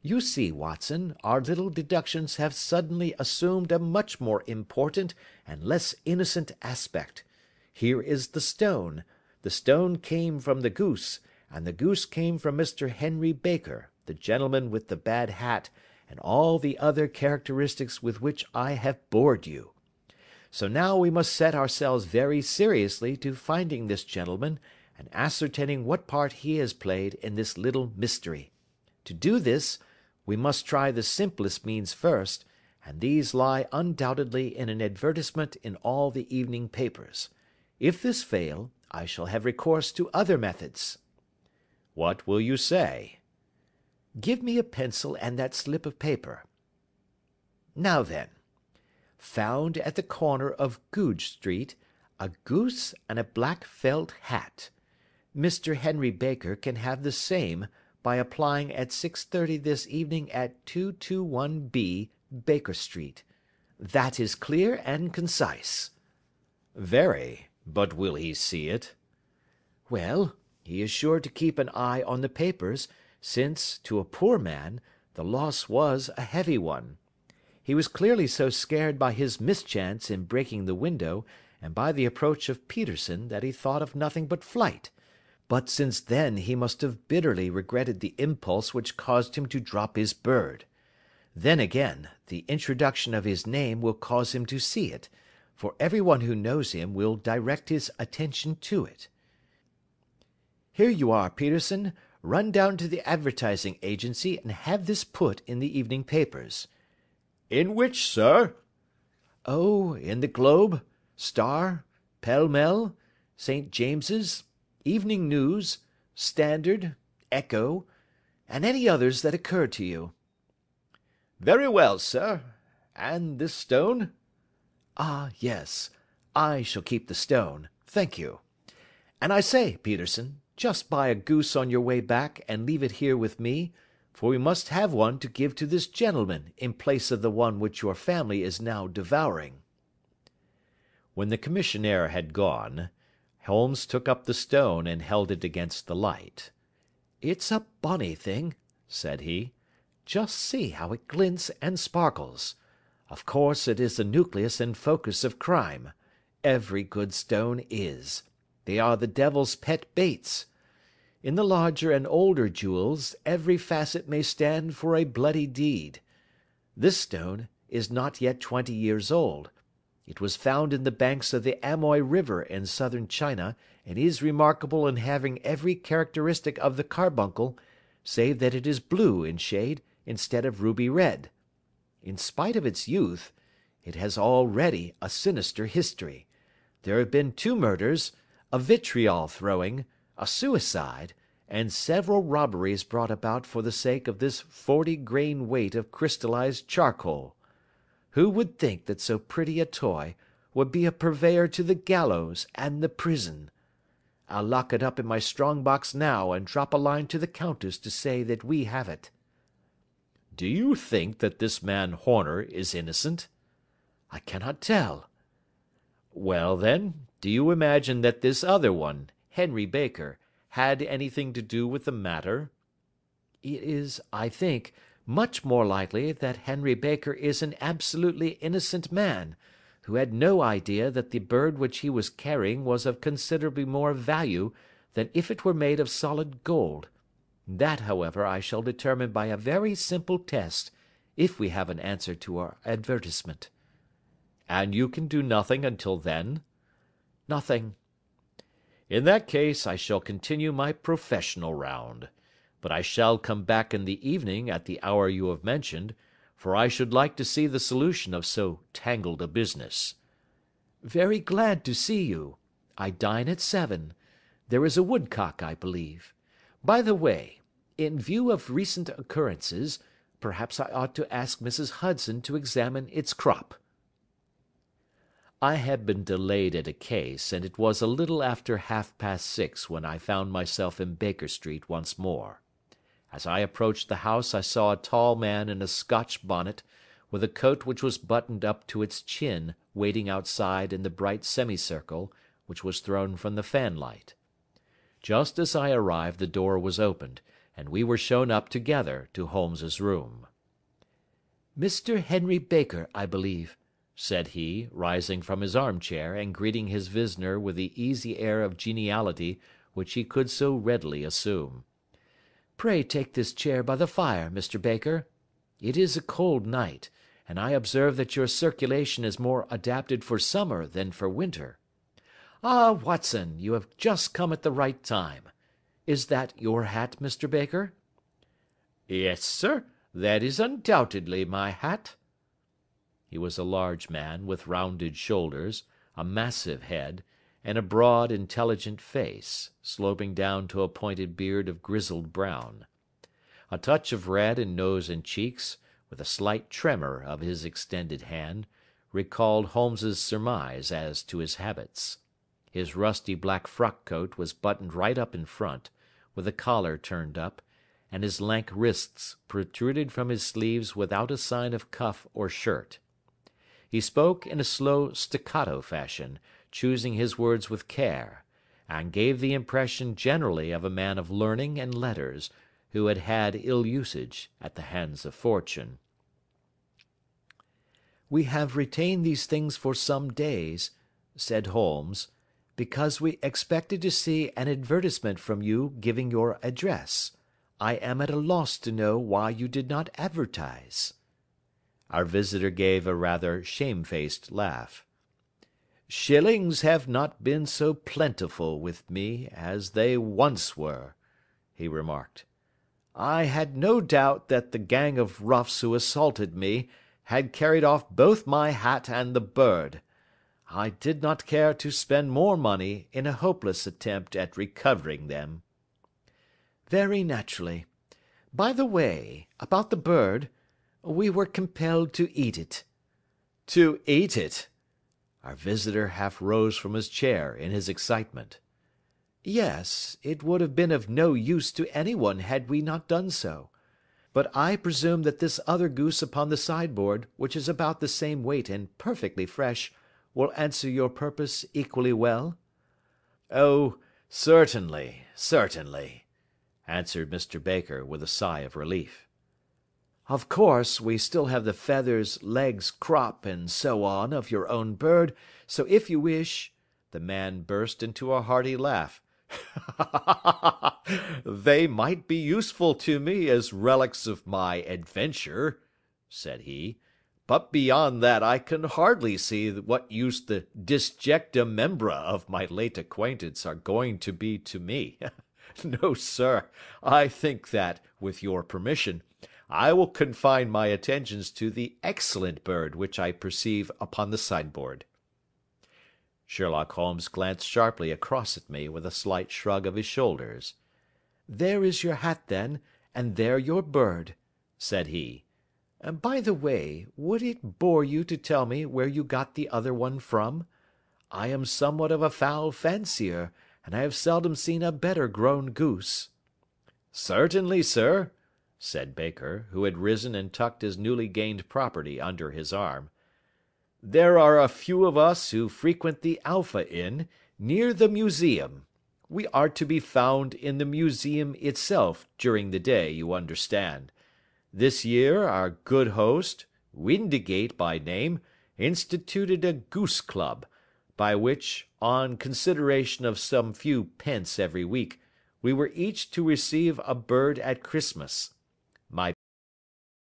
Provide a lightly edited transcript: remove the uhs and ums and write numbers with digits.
You see, Watson, our little deductions have suddenly assumed a much more important and less innocent aspect. Here is the stone. The stone came from the goose, and the goose came from Mr. Henry Baker, the gentleman with the bad hat, and all the other characteristics with which I have bored you. So now we must set ourselves very seriously to finding this gentleman, and ascertaining what part he has played in this little mystery. To do this, we must try the simplest means first, and these lie undoubtedly in an advertisement in all the evening papers. If this fail, I shall have recourse to other methods. What will you say? Give me a pencil and that slip of paper. Now then, found at the corner of Goodge Street, a goose and a black felt hat. Mr. Henry Baker can have the same by applying at 6:30 this evening at 221B Baker Street. That is clear and concise. Very, but will he see it? Well, he is sure to keep an eye on the papers, since, to a poor man, the loss was a heavy one. He was clearly so scared by his mischance in breaking the window, and by the approach of Peterson, that he thought of nothing but flight. But since then he must have bitterly regretted the impulse which caused him to drop his bird. Then again, the introduction of his name will cause him to see it, for every one who knows him will direct his attention to it. Here you are, Peterson. Run down to the advertising agency and have this put in the evening papers. In which, sir? Oh, in the Globe, Star, Pall Mall, St. James's, Evening News, Standard, Echo, and any others that occur to you. Very well, sir. And this stone? Ah, yes. I shall keep the stone. Thank you. And I say, Peterson, just buy a goose on your way back and leave it here with me, for we must have one to give to this gentleman in place of the one which your family is now devouring. When the commissionaire had gone, Holmes took up the stone and held it against the light. It's a bonny thing, said he. Just see how it glints and sparkles. Of course it is the nucleus and focus of crime. Every good stone is. They are the devil's pet baits. In the larger and older jewels, every facet may stand for a bloody deed. This stone is not yet 20 years old. It was found in the banks of the Amoy River in southern China, and is remarkable in having every characteristic of the carbuncle, save that it is blue in shade instead of ruby red. In spite of its youth, it has already a sinister history. There have been 2 murders, a vitriol throwing, a suicide, and several robberies brought about for the sake of this 40-grain weight of crystallized charcoal. Who would think that so pretty a toy would be a purveyor to the gallows and the prison? I'll lock it up in my strong box now and drop a line to the Countess to say that we have it. Do you think that this man Horner is innocent? I cannot tell. Well, then, do you imagine that this other one, Henry Baker, had anything to do with the matter? It is, I think, much more likely that Henry Baker is an absolutely innocent man, who had no idea that the bird which he was carrying was of considerably more value than if it were made of solid gold. That, however, I shall determine by a very simple test, if we have an answer to our advertisement. And you can do nothing until then? Nothing. In that case I shall continue my professional round. But I shall come back in the evening at the hour you have mentioned, for I should like to see the solution of so tangled a business. Very glad to see you. I dine at 7. There is a woodcock, I believe. By the way, in view of recent occurrences, perhaps I ought to ask Mrs. Hudson to examine its crop. I had been delayed at a case, and it was a little after 6:30 when I found myself in Baker Street once more. As I approached the house I saw a tall man in a Scotch bonnet, with a coat which was buttoned up to its chin, waiting outside in the bright semicircle which was thrown from the fanlight. Just as I arrived the door was opened, and we were shown up together to Holmes's room. "Mr. Henry Baker, I believe," said he, rising from his armchair and greeting his visitor with the easy air of geniality which he could so readily assume. "Pray take this chair by the fire, Mr. Baker. It is a cold night, and I observe that your circulation is more adapted for summer than for winter. Ah, Watson, you have just come at the right time. Is that your hat, Mr. Baker?" "Yes, sir, that is undoubtedly my hat." He was a large man with rounded shoulders, a massive head, and a broad, intelligent face, sloping down to a pointed beard of grizzled brown. A touch of red in nose and cheeks, with a slight tremor of his extended hand, recalled Holmes's surmise as to his habits. His rusty black frock coat was buttoned right up in front, with the collar turned up, and his lank wrists protruded from his sleeves without a sign of cuff or shirt. He spoke in a slow staccato fashion, choosing his words with care, and gave the impression generally of a man of learning and letters, who had had ill usage at the hands of fortune. "We have retained these things for some days," said Holmes, "because we expected to see an advertisement from you giving your address. I am at a loss to know why you did not advertise." Our visitor gave a rather shamefaced laugh. "Shillings have not been so plentiful with me as they once were," he remarked. "I had no doubt that the gang of roughs who assaulted me had carried off both my hat and the bird. I did not care to spend more money in a hopeless attempt at recovering them." "Very naturally. By the way, about the bird, we were compelled to eat it." "To eat it?" Our visitor half rose from his chair in his excitement. "Yes, it would have been of no use to anyone had we not done so. But I presume that this other goose upon the sideboard, which is about the same weight and perfectly fresh, will answer your purpose equally well?" "Oh, certainly, certainly," answered Mr. Baker with a sigh of relief. "Of course, we still have the feathers, legs, crop, and so on of your own bird, so if you wish—" The man burst into a hearty laugh. "They might be useful to me as relics of my adventure," said he, "but beyond that I can hardly see what use the disjecta membra of my late acquaintance are going to be to me. No, sir, I think that, with your permission, I will confine my attentions to the excellent bird which I perceive upon the sideboard." Sherlock Holmes glanced sharply across at me with a slight shrug of his shoulders. "There is your hat, then, and there your bird," said he. "By the way, would it bore you to tell me where you got the other one from? I am somewhat of a fowl fancier, and I have seldom seen a better grown goose." "Certainly, sir," said Baker, who had risen and tucked his newly gained property under his arm. "There are a few of us who frequent the Alpha Inn, near the museum. We are to be found in the museum itself during the day, you understand. This year our good host, Windigate by name, instituted a goose club, by which, on consideration of some few pence every week, we were each to receive a bird at Christmas. My